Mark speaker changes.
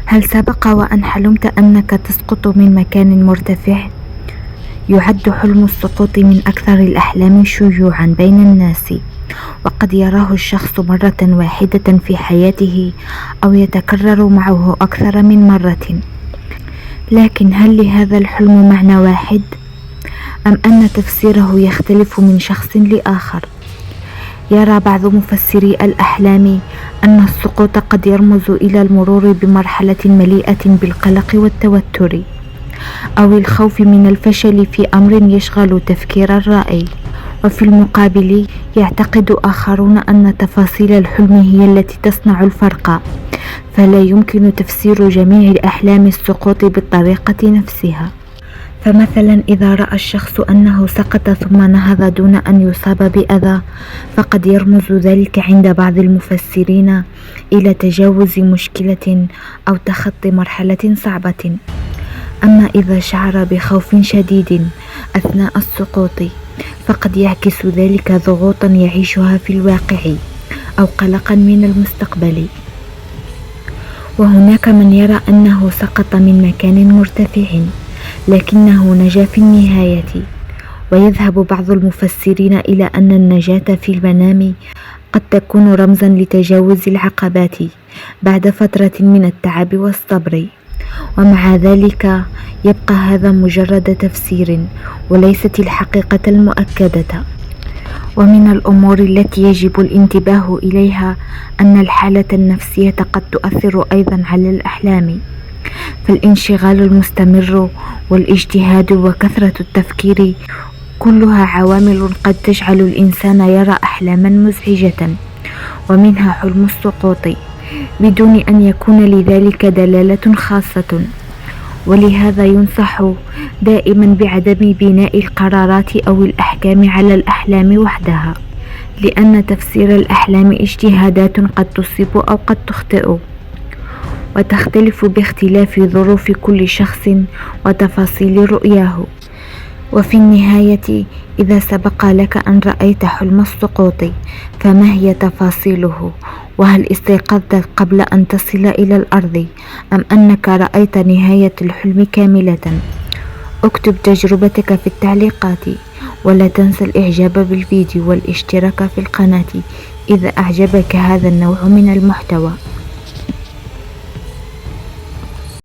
Speaker 1: هل سبق وأن حلمت أنك تسقط من مكان مرتفع؟ يعد حلم السقوط من أكثر الأحلام شيوعا بين الناس، وقد يراه الشخص مرة واحدة في حياته أو يتكرر معه أكثر من مرة. لكن هل لهذا الحلم معنى واحد؟ أم أن تفسيره يختلف من شخص لآخر؟ يرى بعض مفسري الأحلام أن السقوط قد يرمز إلى المرور بمرحلة مليئة بالقلق والتوتر، أو الخوف من الفشل في أمر يشغل تفكير الرائي. وفي المقابل يعتقد آخرون أن تفاصيل الحلم هي التي تصنع الفرق، فلا يمكن تفسير جميع أحلام السقوط بالطريقة نفسها. فمثلا إذا رأى الشخص أنه سقط ثم نهض دون أن يصاب بأذى، فقد يرمز ذلك عند بعض المفسرين إلى تجاوز مشكلة أو تخطي مرحلة صعبة. أما إذا شعر بخوف شديد أثناء السقوط، فقد يعكس ذلك ضغوطا يعيشها في الواقع أو قلقا من المستقبل. وهناك من يرى أنه سقط من مكان مرتفع لكنه نجا في النهاية، ويذهب بعض المفسرين إلى أن النجاة في المنام قد تكون رمزا لتجاوز العقبات بعد فترة من التعب والصبر. ومع ذلك يبقى هذا مجرد تفسير وليست الحقيقة المؤكدة. ومن الأمور التي يجب الانتباه إليها أن الحالة النفسية قد تؤثر أيضا على الأحلام، فالانشغال المستمر والاجتهاد وكثرة التفكير كلها عوامل قد تجعل الإنسان يرى أحلاما مزعجة، ومنها حلم السقوط بدون أن يكون لذلك دلالة خاصة. ولهذا ينصح دائما بعدم بناء القرارات أو الأحكام على الأحلام وحدها، لأن تفسير الأحلام اجتهادات قد تصيب أو قد تخطئ، وتختلف باختلاف ظروف كل شخص وتفاصيل رؤياه. وفي النهاية إذا سبق لك أن رأيت حلم السقوط، فما هي تفاصيله؟ وهل استيقظت قبل أن تصل إلى الأرض أم أنك رأيت نهاية الحلم كاملة؟ اكتب تجربتك في التعليقات، ولا تنسى الإعجاب بالفيديو والاشتراك في القناة إذا أعجبك هذا النوع من المحتوى.